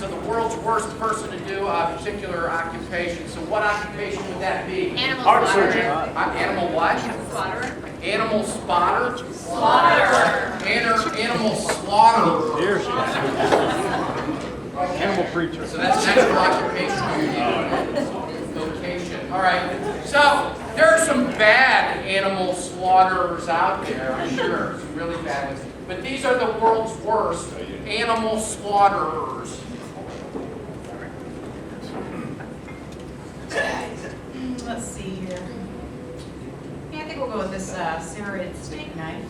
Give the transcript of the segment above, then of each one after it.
So the world's worst person to do a particular occupation. So what occupation would that be? Animal Art spotter. surgeon. Animal what? Spotter. Animal spotter? Slaughter. Animal slaughterer. Here she is. Animal preacher. So that's an extra occupation. Vocation. All right. So there are some bad animal slaughterers out there, I'm sure. Some really bad ones. But these are the world's worst animal slaughterers. Let's see here. Yeah, I think we'll go with this serrated steak knife.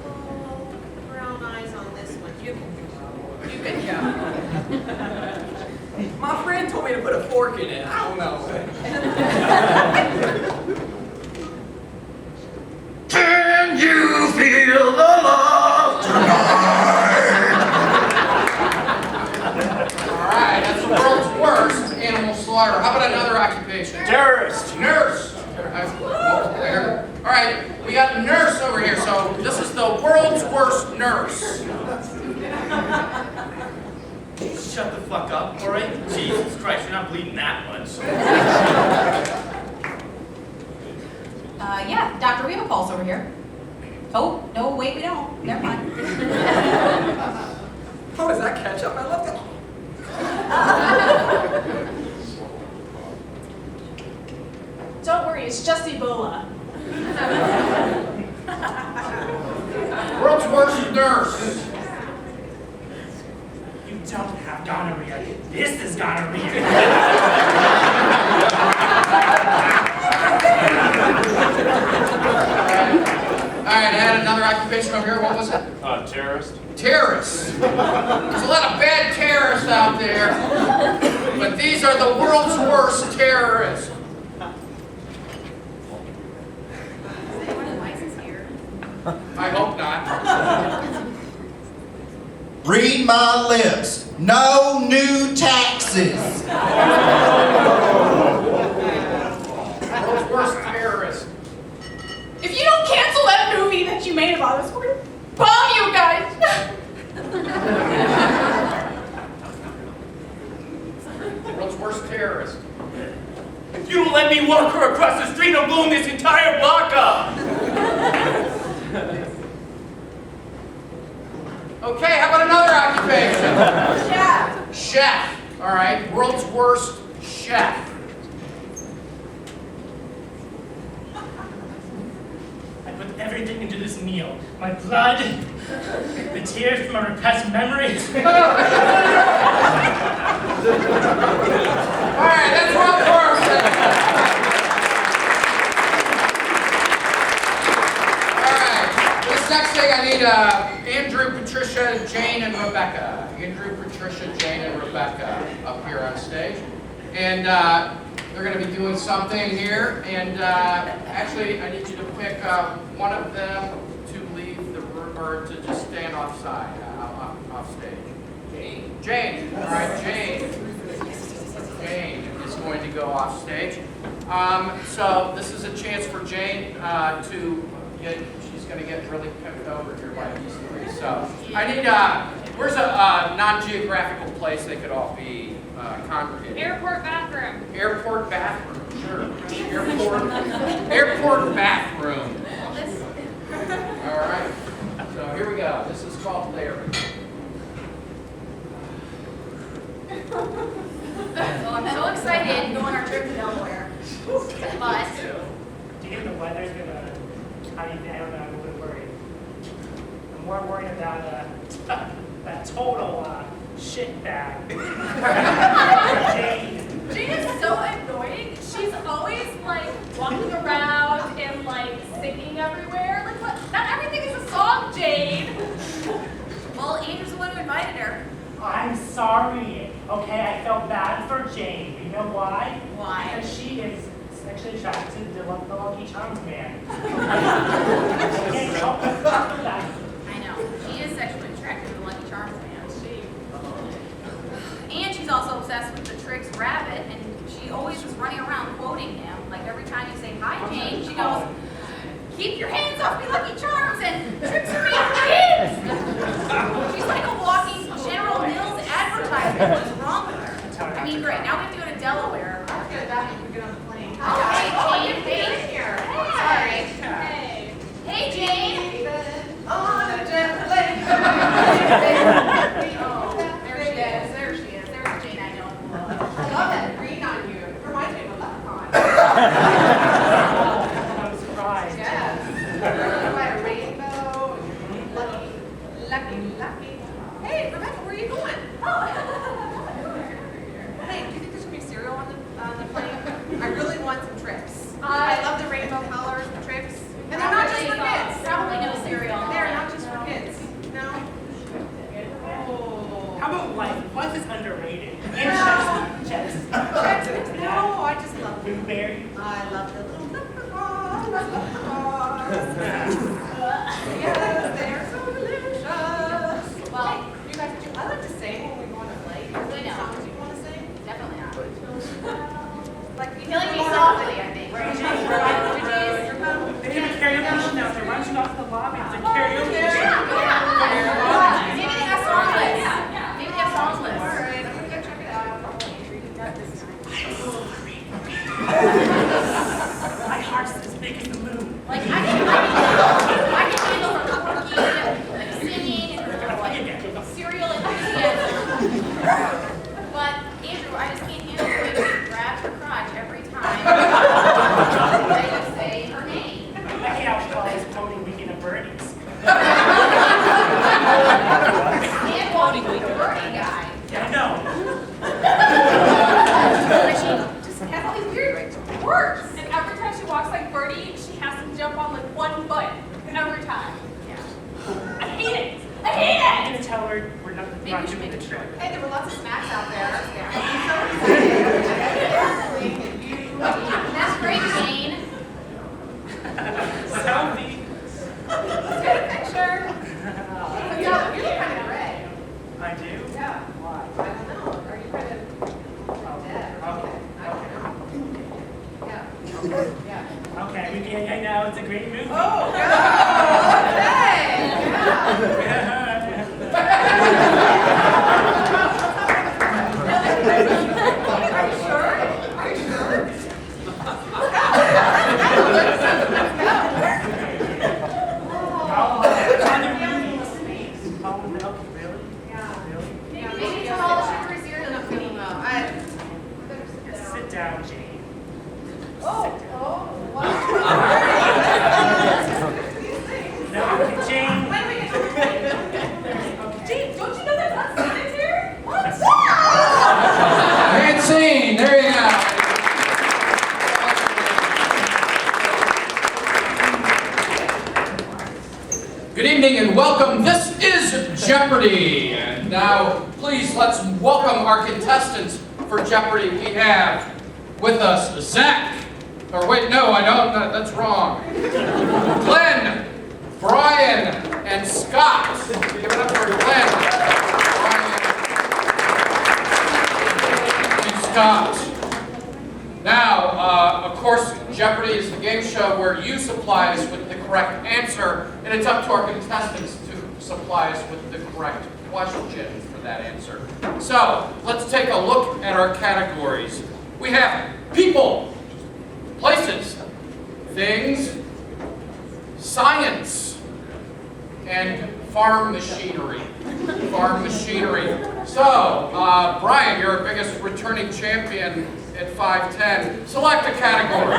Oh, brown eyes on this one. You can go. My friend told me to put a fork in it. I don't know. Can you feel the love tonight? All right, that's the world's worst animal slaughter. How about another occupation? Terrorist. Nurse. There. All right, we got a nurse over here. So this is the world's worst nurse. Shut the fuck up, all right? Jesus Christ, you're not bleeding that much. Yeah, doctor, we have a pulse over here. Oh, no, wait, we don't. Never mind. Oh, is that ketchup? I love it. Don't worry, it's just Ebola. World's worst nurse. You don't have gonorrhea. This is gonorrhea. All right, I had another occupation over here. What was it? Terrorist. Terrorists. There's a lot of bad terrorists out there, but these are the world's worst terrorists. Is anyone in license here? I hope not. Read my lips. No new taxes. World's worst terrorist. If you don't cancel that movie that you made about us, we're gonna bomb you guys. World's worst terrorist. If you don't let me walk her across the street, I'm blowing this entire block up. Okay, how about another occupation? Yeah. Chef. All right, world's worst chef. I put everything into this meal. My blood, the tears from my repressed memories. All right, that's world's worst. All right, this next thing I need Andrew, Patricia, Jane, and Rebecca. Andrew, Patricia, Jane, and Rebecca up here on stage. And they're going to be doing something here. And actually, I need you to pick one of them to leave the room, or to just stand offside, off stage. Jane. Jane. All right, Jane. Jane is going to go off stage. So this is a chance for Jane to get. She's going to get really picked over here by these three. So I need. Where's a non-geographical place they could all be congregated? Airport bathroom. Airport bathroom, sure. Airport bathroom. All right. So here we go. This is called Larry. Well, I'm so excited to go on our trip to Delaware. But Do you think the weather's gonna, how do you think, I don't know, I'm a little worried. I'm more worried about that total shit bag. Jane. Jane is so annoying. She's always like walking around and like singing everywhere. Like what? Not everything is a song, Jane. Well, Andrew's the one who invited her. I'm sorry. Okay, I felt bad for Jane. You know why? Why? Because she is sexually attracted to the Lucky Charms man. She can't help but that. I know. She is sexually attracted to the Lucky Charms man. And she's also obsessed with the Trix rabbit, and she always is running around quoting him. Like every time you say hi, Jane, she goes, "Keep your hands off me, Lucky Charms, and Trix are me kids." Hey, Rebecca, where are you going? Oh. Hey, do you think there's gonna be cereal on the plane? I really want some trips. I I love the rainbow colors and trips. And they're not just for kids. Probably no cereal. They're not just for kids. No? Oh. How about life? Life is underrated. And chips. No, I just love them. Blueberry. I love the little leprechauns. Yes, they're so delicious. Well, Hey, you guys, I like to sing when we go on a flight. Are there any know. songs you want to sing? Definitely not. Like, you Killing me know, softly, I think. Right. Refugees. They have a karaoke machine out there. Why don't you go to the lobby? It's a karaoke Yeah, machine. yeah. Maybe they got song lists. Maybe they have song All lists. right, I'm gonna go check it out. My heart's as big as the moon. Like I can handle her quirky, like singing and her like serial enthusiasm. But Andrew, I just can't handle the way she grabs her crotch every time I just say her name. I hate how she calls Tony Weekend of Birdies. And quoting the birdie guy. Yeah, I know. Like she just has all these weird words. And every time she walks like Birdie, she has to jump on like one foot. Every time. Yeah. I hate it. I hate I'm it. gonna tell her we're not Maybe we should doing make the a trip. Hey, there were lots of snacks out there. That's great, Jane. Selfie. Let's get a picture. You look kind of red. I do? Yeah. Why? I don't know. Are you kind of dead? Okay. Yeah. Yeah. Okay, we can hang out. It's a great movie. Oh, God. Hey. Yeah. Are you sure? Are you sure? Oh, milk, really? Yeah. Really? Maybe from all the sugary cereal. Not feeling well. I better sit down. Sit down, Jane. What? No, Jane. Jane, don't you know that's unsanitary? What? And scene, there you go. Good evening and welcome. This is Jeopardy! And now, please, let's welcome our contestants for Jeopardy. We have with us Zach. Or wait, no, I don't. That's wrong. Glenn, Brian, and Scott. Give it up for Glenn, Brian, and Scott. Now, of course, Jeopardy is the game show where you supply us with the correct answer, and it's up to our contestants to supply us with the correct question for that answer. So, let's take a look at our categories. We have people, places, things, science, and farm machinery. Farm machinery. So, Brian, you're our biggest returning champion at 5'10". Select a category.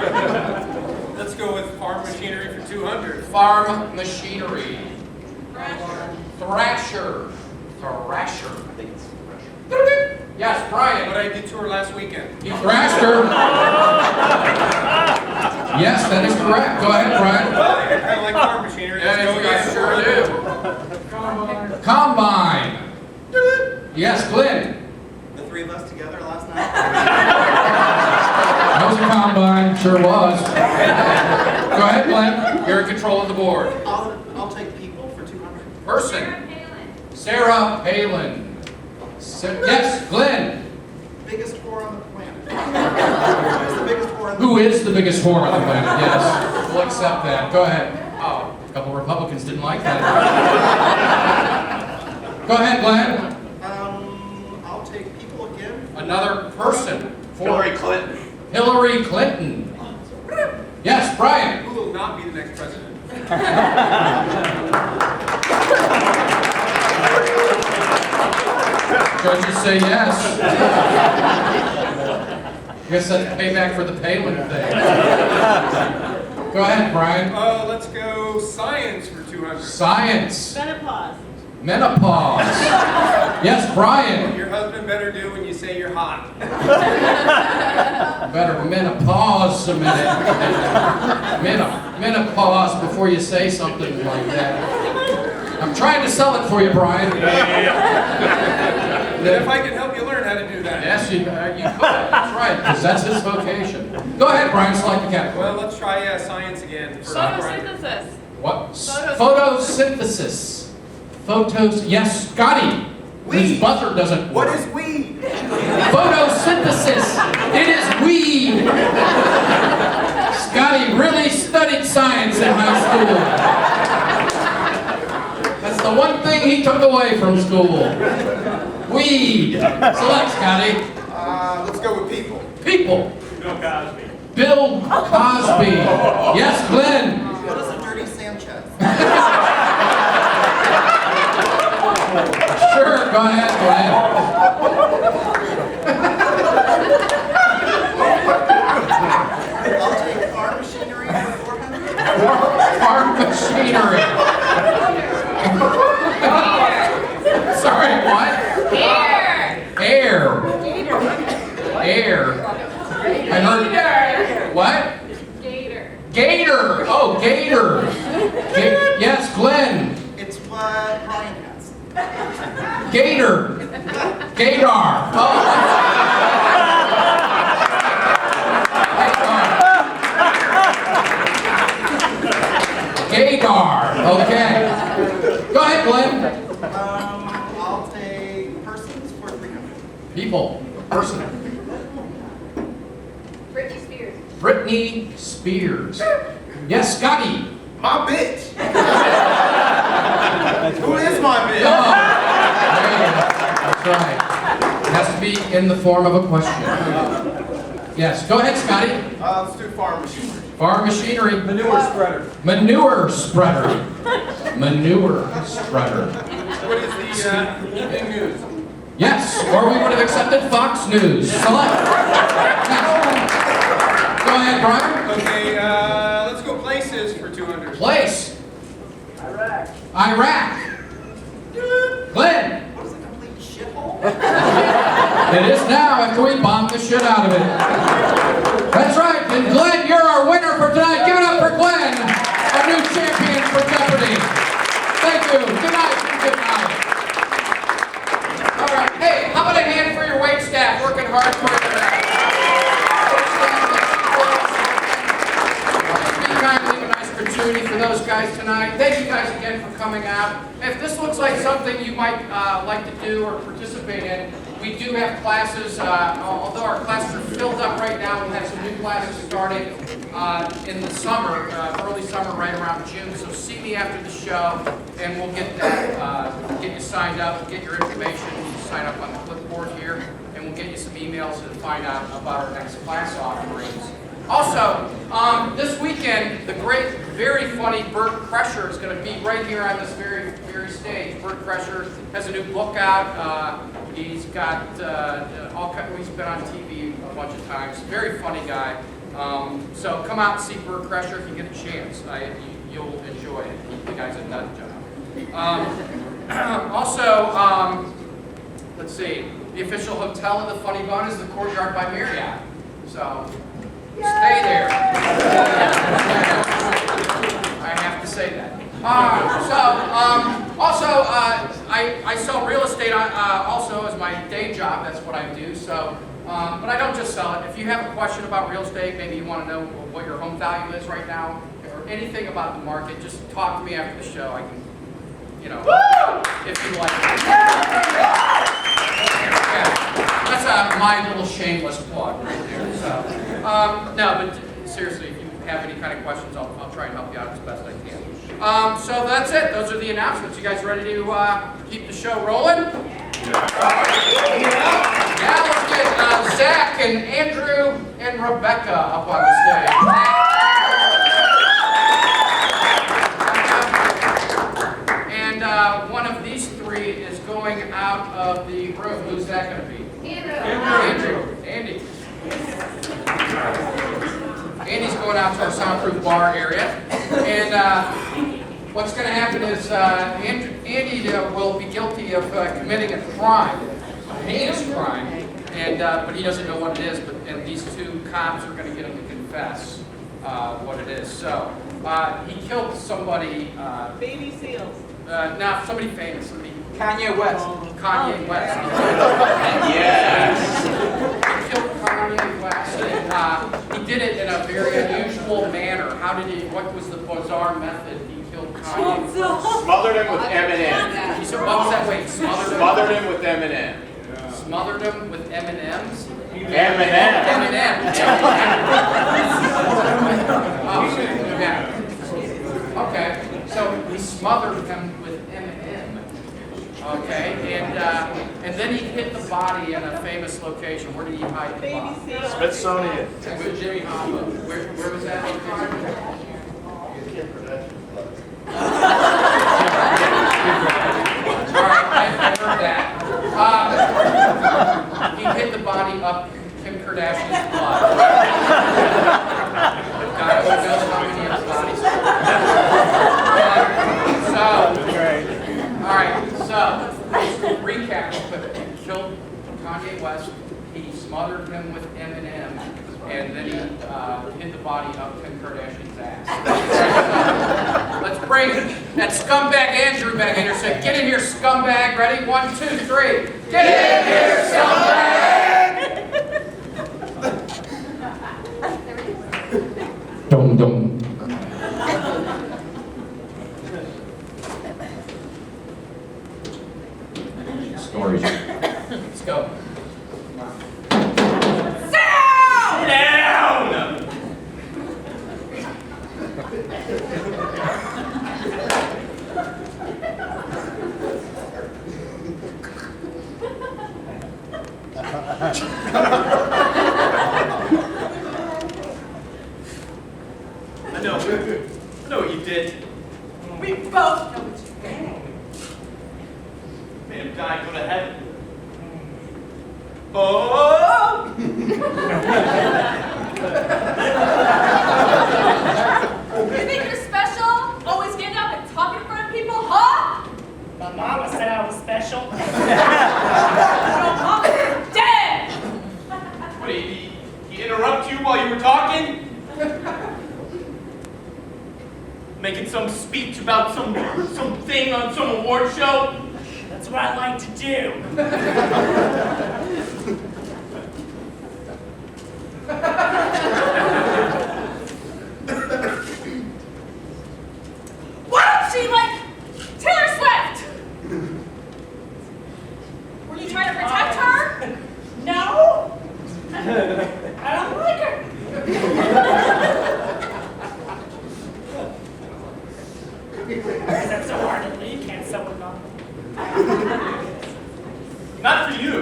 Let's go with farm machinery for 200. Farm machinery. Thrasher. Thrasher. I think it's thrasher. Yes, Brian. What I did to her last weekend. He thrashed her. Yes, that is correct. Go ahead, Brian. I kind of like farm machinery. Yes, you sure do. Combine. Yes, Glenn. The three of us together last night? That was a combine. Sure was. Go ahead, Glenn. You're in control of the board. I'll take people for 200. Person. Sarah Palin. Yes, Glenn. Biggest whore on the planet. Who's the biggest whore on the Who is the biggest whore on the planet? Yes, we'll accept that. Go ahead. Oh, a couple Republicans didn't like that. Go ahead, Glenn. I'll take people again. Another person. Hillary Clinton. Hillary Clinton. Yes, Brian. Who will not be the next president? Judges say yes. Guess that's payback for the Palin thing. Go ahead, Brian. Let's go science for 200. Science. Menopause. Menopause. Yes, Brian. Your husband better do when you say you're hot. Better menopause a minute. Menopause before you say something like that. I'm trying to sell it for you, Brian. And if I can help you learn how to do that. Yes, you could. That's right, because that's his vocation. Go ahead, Brian, select the category. Well, let's try science again. For Brian. Photosynthesis. What? Photosynthesis. Photos. Yes, Scotty. His buzzer doesn't. What is weed? Photosynthesis. It is weed. Scotty really studied science in high school. That's the one thing he took away from school. Weed. Select, Scotty. Let's go with people. People. Bill Cosby. Bill Cosby. Yes, Glenn. What is a dirty Sanchez? Sure, go ahead, Glenn. I'll take farm machinery for 400. Farm machinery. Sorry, what? Air. Air. I heard. What? Gator. Oh, gator. Yes, Glenn. It's what Brian has. Gator. Gator. Oh. Gator. Okay. Go ahead, Glenn. I'll take persons for 300. People. Person. Britney Spears. Britney Spears. Yes, Scotty. My bitch. Who is my Oh, bitch? there you go. That's right. It has to be in the form of a question. Yes, go ahead, Scotty. Let's do farm machinery. Farm machinery. Manure spreader. Manure spreader. Manure spreader. What is the evening news? Yes, or we would have accepted Fox News. Select. Go ahead, Brian. Okay, let's go places for 200. Place. Iraq. Iraq. Glenn. What is a complete shithole? It is now after we bombed the shit out of it. That's right, and Glenn, you're our winner for tonight. Give it up for Glenn, our new champion for Jeopardy. Thank you. Good night. Good night. All right. Hey, how about a hand for your wait staff working hard for you tonight? Just be kind, leave a nice gratuity for those guys tonight. Thank you guys again for coming out. If this looks like something you might like to do or participate in, we do have classes, although our classes are filled up right now, we have some new classes starting in the summer, early summer, right around June. So see me after the show, and we'll get that, get you signed up, we'll get your information, sign up on the clipboard here, and we'll get you some emails to find out about our next class offerings. Also, this weekend, the great, very funny Bert Kreischer is going to be right here on this very stage. Bert Kreischer has a new book out. He's got he's been on TV a bunch of times. Very funny guy. So come out and see Bert Kreischer if you get a chance. You'll enjoy it. The guy's a nut job. Also, let's see. The official hotel of the Funny Bone is the Courtyard by Marriott. So stay there. I have to say that. I sell real estate also as my day job. That's what I do. So, but I don't just sell it. If you have a question about real estate, maybe you want to know what your home value is right now, or anything about the market, just talk to me after the show. I can, if you like. Yeah, that's my little shameless plug right there. So, no, but seriously, if you have any kind of questions, I'll try and help you out as best I can. So that's it. Those are the announcements. You guys ready to keep the show rolling? Yeah, let's get Zach and Andrew and Rebecca up on the stage. And one of these three is going out of the room. Who's that going to be? Andrew. Andy. Andy's going out to our soundproof bar area. And what's going to happen is Andy will be guilty of committing a crime, a heinous crime, and but he doesn't know what it is. And these two cops are going to get him to confess what it is. So he killed somebody. Baby seals. No, somebody famous. Somebody. Kanye West. Kanye West. Yes. He killed Kanye West, and he did it in a very unusual manner. How did he? What was the bizarre method he killed Kanye West? Smothered him with M&M. He said, what was that? Wait, Smothered him with M&M. Smothered him with M&Ms. M&M. M&M. Oh, yeah. Okay, so he smothered him with M&M. Okay, and then he hid the body in a famous location. Where did he hide the body? Smithsonian. With Jimmy Hoffa. Where was that location? All right, I heard that. He hid the body up Kim Kardashian's blood. God only knows how many of his bodies. All right, so recap real quick. He killed Kanye West. He smothered him with M&M, and then he hid the body up Kim Kardashian's ass. Let's bring that scumbag Andrew back in here. Say, get in here, scumbag. Ready? 1, 2, 3. Get in here, scumbag! Dum dum. Stories. Let's go. Down! I know what you did. We both know what you did. Made him die and go to heaven. Oh! You think you're special? Always getting up and talking in front of people, huh? My mama said I was special. Your mama's dead! What, he interrupt you while you were talking? Making some speech about some thing on some award show? That's what I like to do. Why don't she like Taylor Swift? Were you trying to protect her? No! I don't like her. Is that so hard to leave? Can't sew it on. Not for you.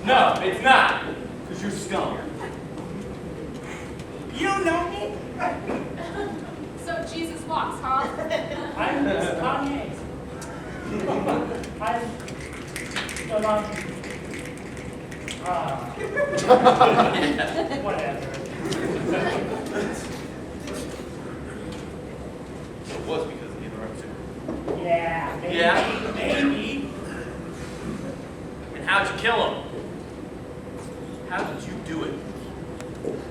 No, it's not. Because you're scum. You know me? So Jesus walks, huh? I'm Kanye. Whatever. It was because of the interruption. Yeah, maybe. Yeah? Maybe. And how'd you kill him? How did you do it?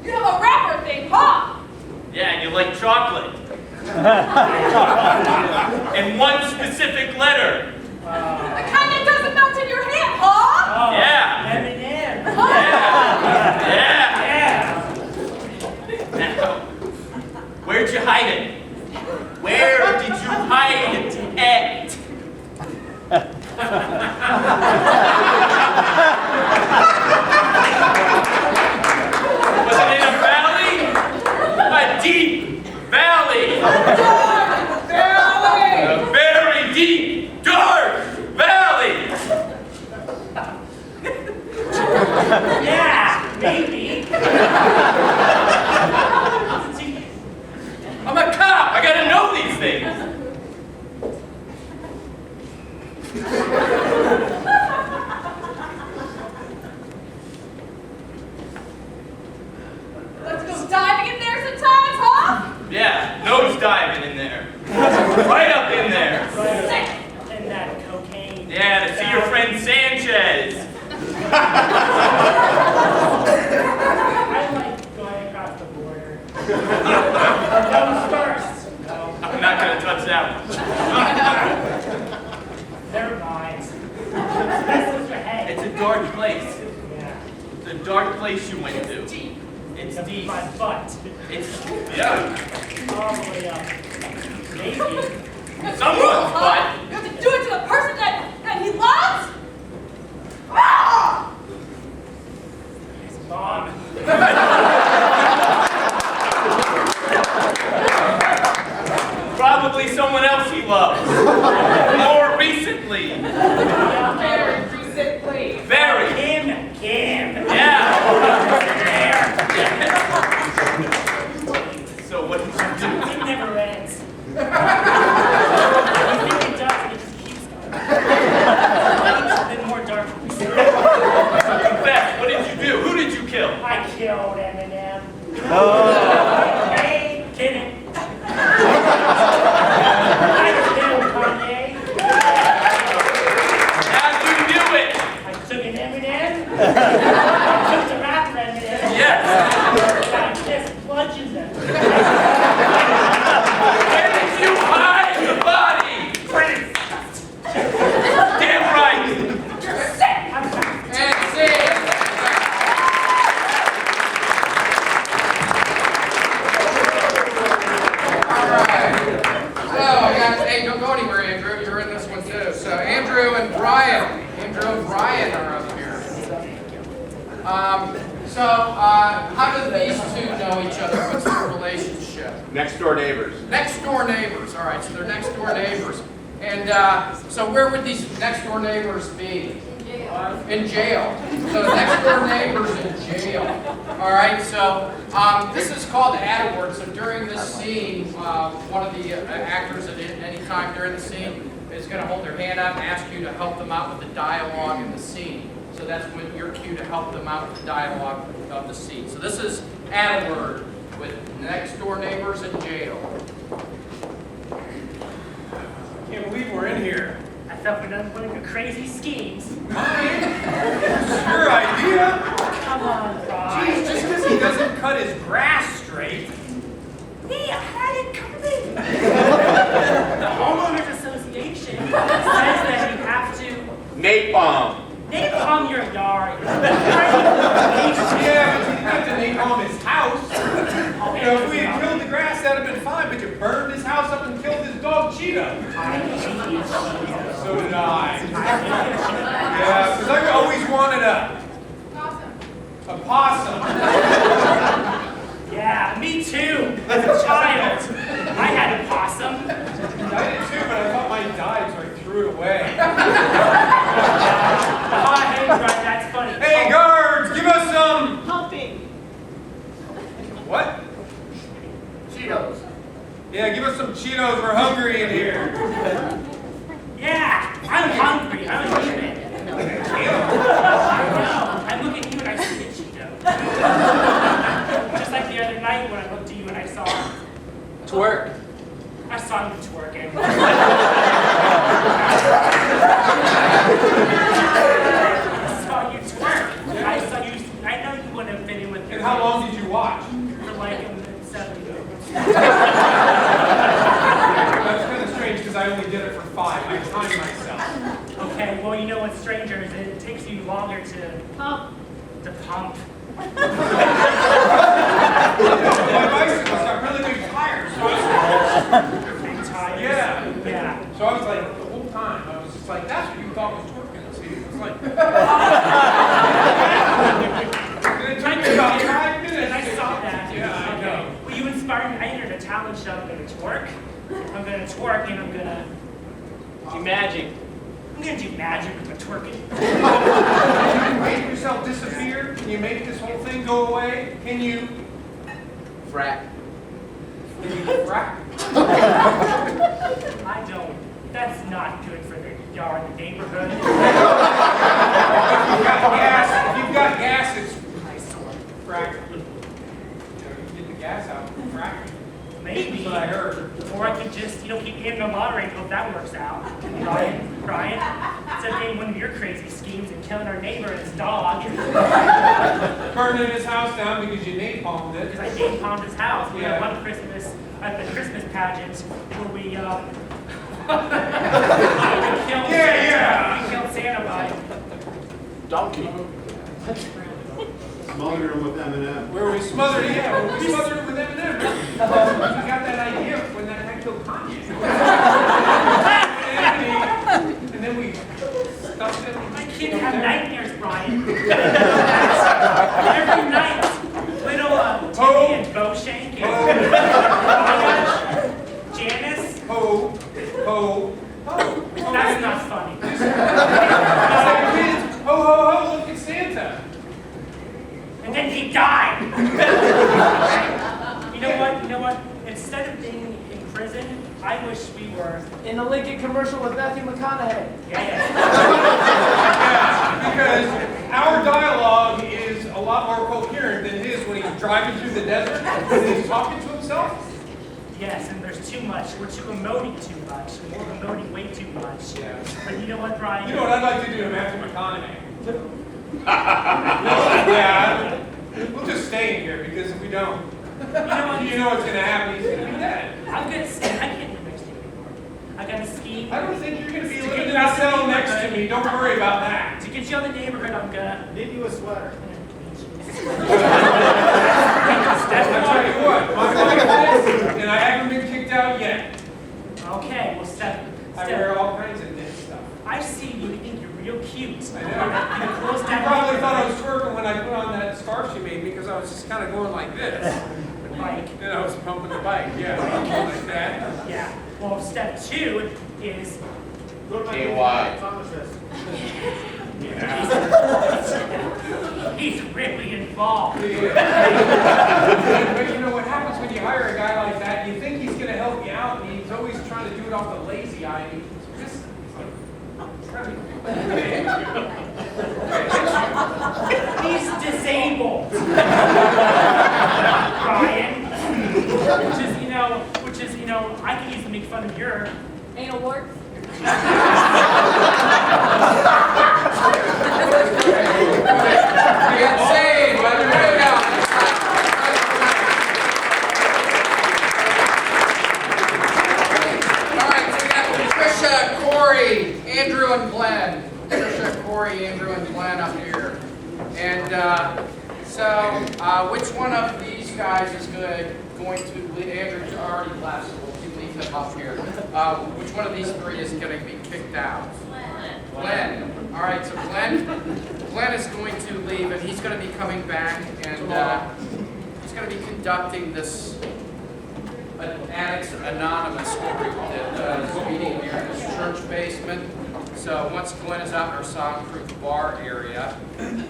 You have a rapper thing, huh? Yeah, and you like chocolate. And one specific letter. The kind that doesn't melt in your hand, huh? Oh, Yeah. Eminem. Yeah. Now, where'd you hide it? Where did you hide it? Was it in a valley? A deep valley. A very deep, dark valley. Yeah, maybe. I'm a cop. I gotta know these things. Let's go diving in there sometimes, huh? Yeah, nose diving in says. I like going across the border. Those first. No, I'm not gonna touch that one. they're mine. That's what your head. It's a dark place. Yeah. It's a dark place you went to. It's deep. My butt. It's, yeah. All the way up. Maybe. Someone's butt. You have to do it to the person that he loves? Ah! His mom. Probably someone else he loves. More recently. Very recently. Very. Kim. Yeah. There. So what did you do? It never ends. You think it does, and it just keeps going. Then more dark. Confess, what did you do? Who did you kill? I killed Eminem. Hey, kidding. I killed Kanye. How did you do it? I took an Eminem. I took the rapper Eminem. Yes. And I just plunges him. Where did you hide the body? Damn right. You're sick. I'm back. And see. All right. So, hey, don't go anywhere, Andrew. You're in this one too. So, Andrew and Brian are up here. How do these two know each other? What's their relationship? Next door neighbors. Next door neighbors. All right, so they're next door neighbors. And so where would these next door neighbors be? In jail. So next door neighbors in jail. All right, so this is called add word. So during this scene, one of the actors at any time during the scene is going to hold their hand out and ask you to help them out with the dialogue in the scene. So that's when your cue to help them out with the dialogue of the scene. So this is add a word with next door neighbors in jail. Can't believe we're in here. I thought we'd done one of your crazy schemes. Your idea? Come on, Geez, Brian. just because he doesn't cut his grass straight. Me, I had it coming. The homeowners association says that you have to Napalm. napalm your yard. Yeah, but you have to napalm his house. You know, if we had killed the grass, that'd have been fine, but you burned his house up and killed his dog Cheetah. So did I. Yeah, because I always wanted a possum. Yeah, me too. As a child, I had a possum. I did too, but I thought mine died, so I threw it away. Hey, Brian, that's funny. Hey, guards, give us some. Pumping. What? Cheetos. Yeah, give us some Cheetos. We're hungry in here. Yeah, I'm hungry. I'm human. I know. I look at you and I see a Cheeto. Just like the other night when I looked at you and I saw Twerk. I saw you twerking. I saw you twerk. I saw you. I know you wouldn't have been in with And your. how long did you watch? For like 7 minutes. That's kind of strange because I only did it for 5. I timed myself. Okay, well, you know what's stranger is it takes you longer to pump. My bicycle's got really big tires. So I Big tires. Yeah. Yeah. was like, the whole time, I was just like, that's what you thought was twerking. See, it was like. And it took me about 5 minutes. And I saw that. Yeah, I know. Well, you inspired me. I entered a talent show. I'm going to twerk. I'm going to twerk and I'm going to Do magic. do magic with my twerking. Can you make yourself disappear? Can you make this whole thing go away? Can you? Frack. Can you frack? I don't. That's not good for the yard, the neighborhood. If you've got gas, it's frack. You get the gas out, frack. Maybe. That's what I heard. Or I could just, keep hitting the moderator. Hope that works out. Brian, it's a day one of your crazy schemes. schemes and killing our neighbor and his dog. Burning his house down because you napalmed it. Because I napalmed his house. We Yeah. had one Christmas at the Christmas pageant where we we killed Yeah. We killed Santa by Donkey. Smothered him with M&M. Where we smothered it, yeah, where we smothered it with M&M. You got that idea when that guy killed Kanye. And then we stuffed it. My kids have nightmares, Brian. Every night, little Timmy and Bowshank and Janice. Ho, ho, ho. That's not funny. It's like kids, ho, ho, ho, look at Santa. And then he died. You know what? You know what? Instead of being in prison, I wish we were. In the Lincoln commercial with Matthew McConaughey. Yeah. Yeah, because our dialogue is a lot more coherent than his when he's driving through the desert and he's talking to himself. Yes, and there's too much. We're too emoting too much. We're emoting way too much. Yeah. But you know what, Brian? You know what I'd like to do to Matthew McConaughey? Yeah, we'll just stay in here because if we don't, you know what's going to happen. He's going to be dead. I'm gonna say I can't live next to you anymore. I got a scheme. I don't think you're going to be To living get in you out a the cell next neighborhood. to me. Don't worry about that. To get you out of the neighborhood, I'm gonna. Knit you a sweater. I'll tell you what, my wife is, and I haven't been kicked out yet. Okay, well, Steph. I wear all kinds of knit stuff. I see you and think you're real cute. I know. You close You down probably thought I was twerking when I put on that scarf she made me because I was just kind of going like this. Like, Then I was pumping the bike, yeah, like that. yeah. Well, step 2 is Go to my KY. pharmacist. he's really involved. But you know what happens when you hire a guy like that? You think he's going to help you out, and he's always trying to do it off the lazy eye. And he's just trying He's disabled. Brian. Which is, I can use to make fun of your Anal warts? We got saved by the way down. All right, so we got Patricia, Corey, Andrew, and Glenn. Patricia, Corey, Andrew, and Glenn up here. And so which one of these guys is going to lead? Andrew's already left, so we'll keep leaving him up here. Which one of these three is going to be kicked out? Glenn. All right, so Glenn is going to leave, and he's going to be coming back, and he's going to be conducting this Addicts Anonymous group that is meeting here in this church basement. So once Glenn is out in our soundproof bar area,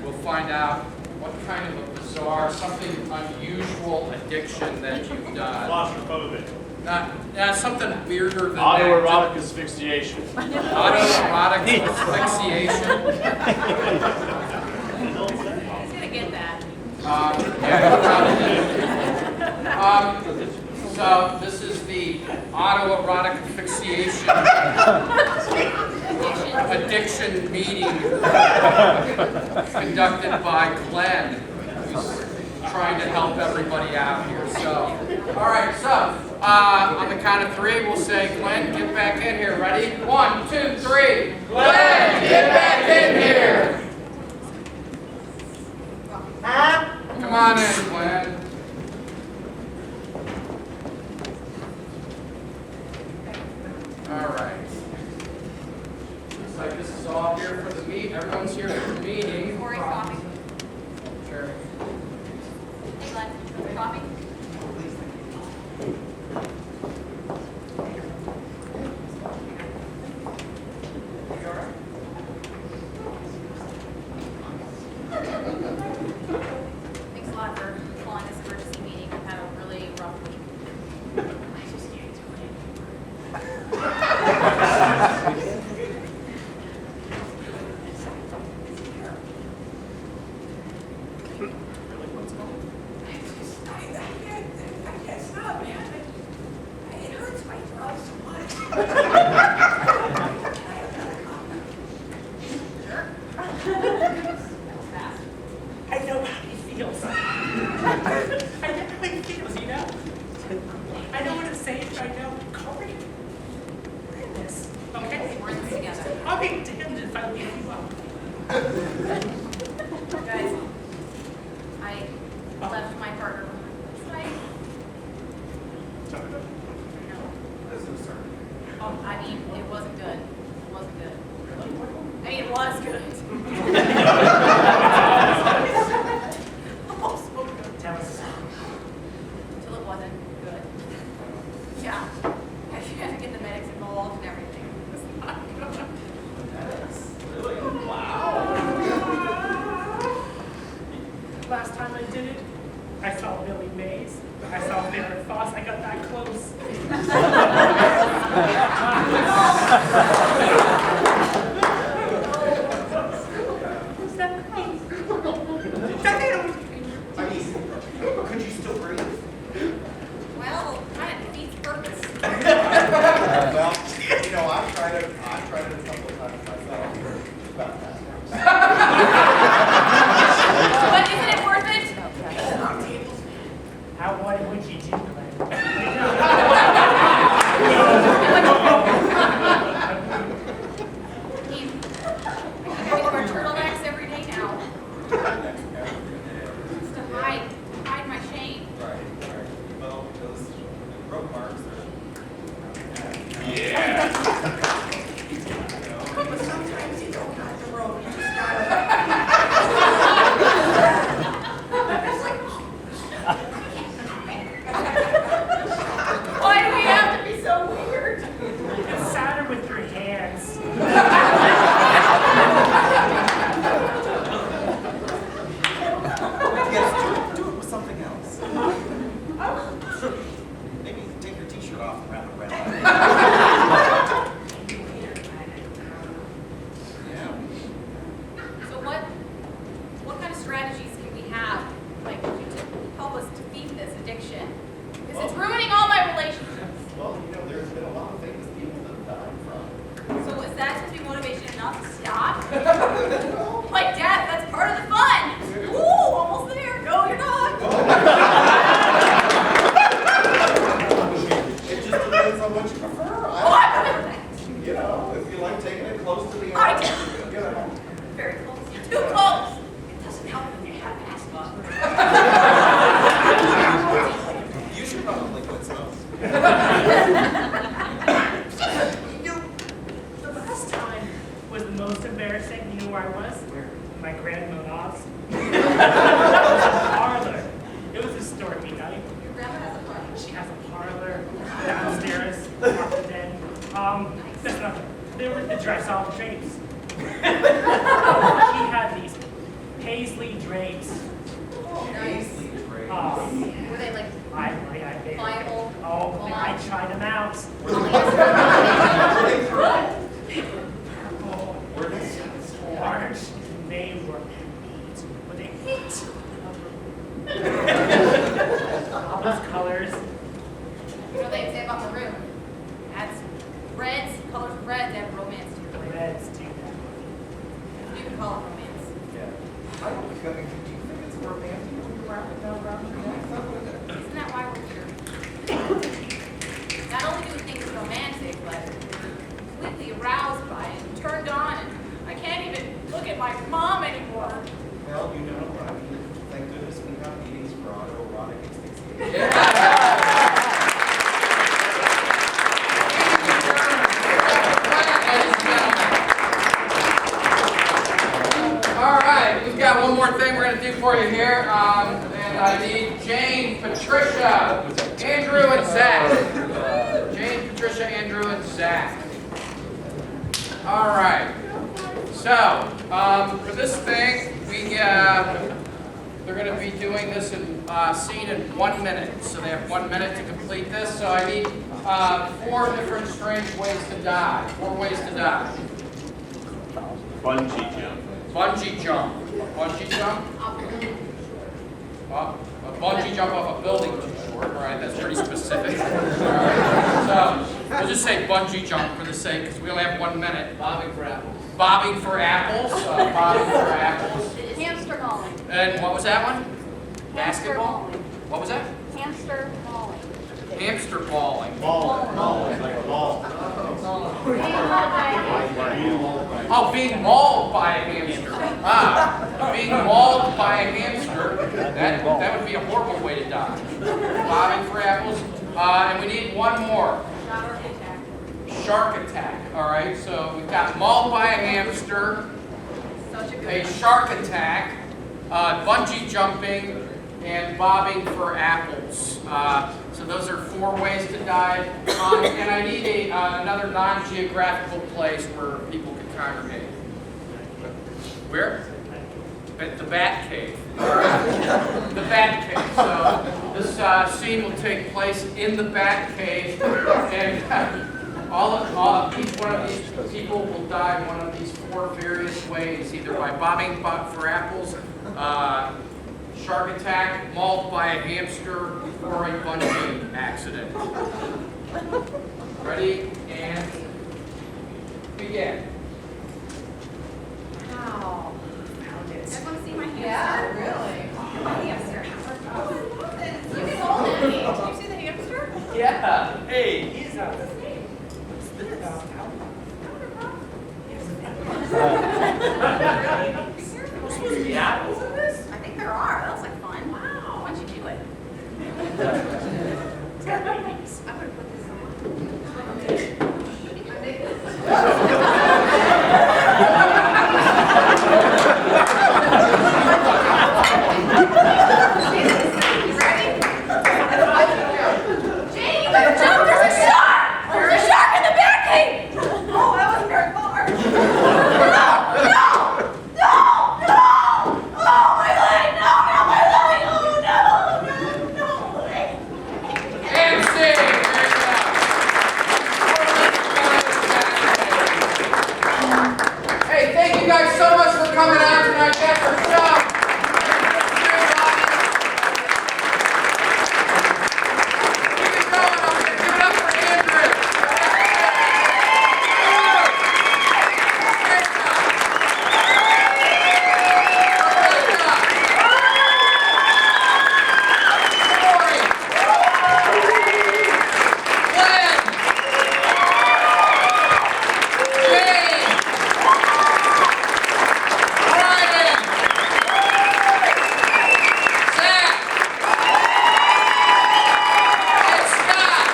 we'll find out what kind of a bizarre, something unusual addiction that you've done. Claustrophobic. Something weirder than Autoerotic asphyxiation. Autoerotic asphyxiation. He's gonna get that. So this is the autoerotic asphyxiation addiction meeting conducted by Glenn, who's trying to help everybody out here. So, all right, so on the count of 3, we'll say, Glenn, get back in here. Ready? 1, 2, 3. Glenn, get back in here. Come on in, Glenn. All right. Looks like this is all here for the meet. Everyone's here for the meeting. Corey, coffee. Sure. Hey, Glenn, coffee? You all right? Thanks a lot for calling this emergency meeting. I've had a really rough week. I just can't do it. I can't stop, man. It hurts my throat so much. Guys, I left my partner last night. I mean, it wasn't good. It wasn't good. I mean, it was good. Almost so good. Tell us. Until it wasn't good. Yeah. I had to get the medics involved and everything. It was not good. Really? Wow. Last time I did it, I saw Billy Mays. I saw Farrah Foss. I got that close. Was that close? I mean, could you still breathe? Well, kind of defeats purpose. Well, you know, I've tried it a couple of times myself. It's about that. But isn't it worth it? How what would you do, Glenn? I mean, I keep having to wear turtlenecks every day now. Just to hide my shame. Right. Well, those rope marks Yeah. But sometimes you don't have the rope, you just gotta. It's like, Why do we have to be so weird? It's sadder with your hands. Yes, do it with something else. Maybe take your t-shirt off and wrap it around. Yeah. So what kind of strategies can we have, like, to help us defeat this addiction? Because it's ruining all my relationships. Well, you know, there's been a lot of famous people that have died from. So is that supposed to be motivation enough to stop? Like death, that's part of the fun. Ooh, almost there. No, you're not. It just depends on what you prefer. Oh, I prefer that. You know, if you like taking it close to the end. I do. You know. Very close. Too close. It doesn't help when you have asthma. You should probably quit smoking. The last time was the most embarrassing. You know where I was? Where? My grandmother's parlor. It was a stormy night. Your grandma has a fun. She has a parlor downstairs, apartment den. That's not. There were the dress all drapes. She had these paisley drapes. Nice. Were they like I made. vinyl? Oh, I tried them out. Were they? Large. They were neat. But they hit. All those colors. You know what they say about maroon? That's reds, colors of reds have romance to them. Reds do that. You can call it romance. Yeah. I don't think, do you think it's romantic when you wrap it down around your neck? Isn't that why we're here? Not only do we think it's romantic, but we're completely aroused by it, turned on, and I can't even look at my mom anymore. Well, you know, I mean, thank goodness we have meetings for autoerotic asphyxiation. All right, we've got one more thing we're going to do for you here. And I need Jane, Patricia, Andrew, and Zach. Jane, Patricia, Andrew, and Zach. All right. So, for this thing, they're going to be doing this scene in 1 minute. So they have 1 minute to complete this. So I need 4 different strange ways to die. 4 ways to die. Bungee jump. Bungee jump. Bungee jump? A bungee jump off a building too short, right? That's pretty specific. All right. So we'll just say bungee jump for the sake, because we only have 1 minute. Bobbing for apples. Bobbing for apples. Bobbing for apples. Hamster mauling. And what was that one? Hamster Basketball? mauling. What was that? Hamster mauling. Hamster balling. Ball, like a ball. Oh, being mauled by a hamster. Being mauled by a hamster, that would be a horrible way to die. Bobbing for apples. And we need one more. Shark attack. All right, so we've got mauled by a hamster, a shark attack, bungee jumping, and bobbing for apples. So those are 4 ways to die. And I need another non-geographical place where people can congregate. Where? At the Bat Cave. All right. The Bat Cave. So this scene will take place in the Bat Cave, and each one of these people will die one of these 4 various ways, either by bobbing for apples, shark attack, mauled by a hamster, or a bungee accident. Ready and begin. Wow. You guys want to see my hamster? Yeah, really. My hamster. Oh, I love it. You can hold it. Did you see the hamster? Yeah. Hey, he's not. What's his name? Supposed to be apples in this? I think there are. That looks like fun. Wow. Why don't you do it? It's got babies. I'm going to put this Ready? Jane, you better jump. There's a shark. There's a shark in the Bat Cave. Oh, that wasn't very far. Hey, thank you guys so much for coming out tonight. That's our show. Keep it going. Give it up for Andrew. Great job. Corey. Glenn. Jane. Brian. Zach. And Scott.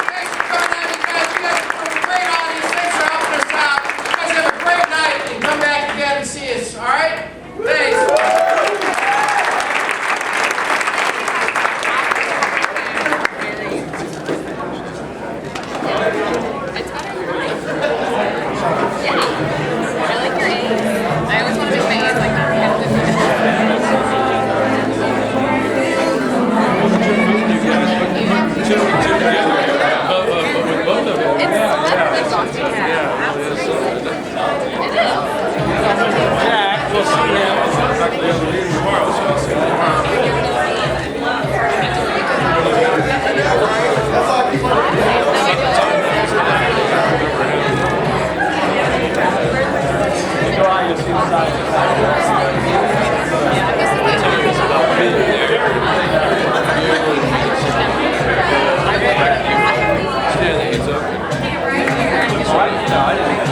Thanks for coming out, you guys. You guys are a great audience. Thanks for helping us out. You guys have a great night and come back again and see us. All right? Thanks. I like your A's. I always want to make my A's like It's exhausting.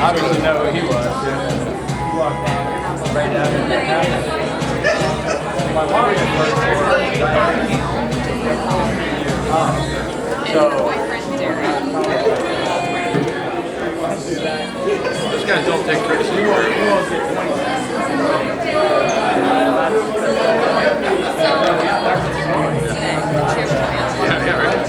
I don't even know who he was. He walked down, right down in the house. My mom was Those guys don't take criticism. So, Yeah, right.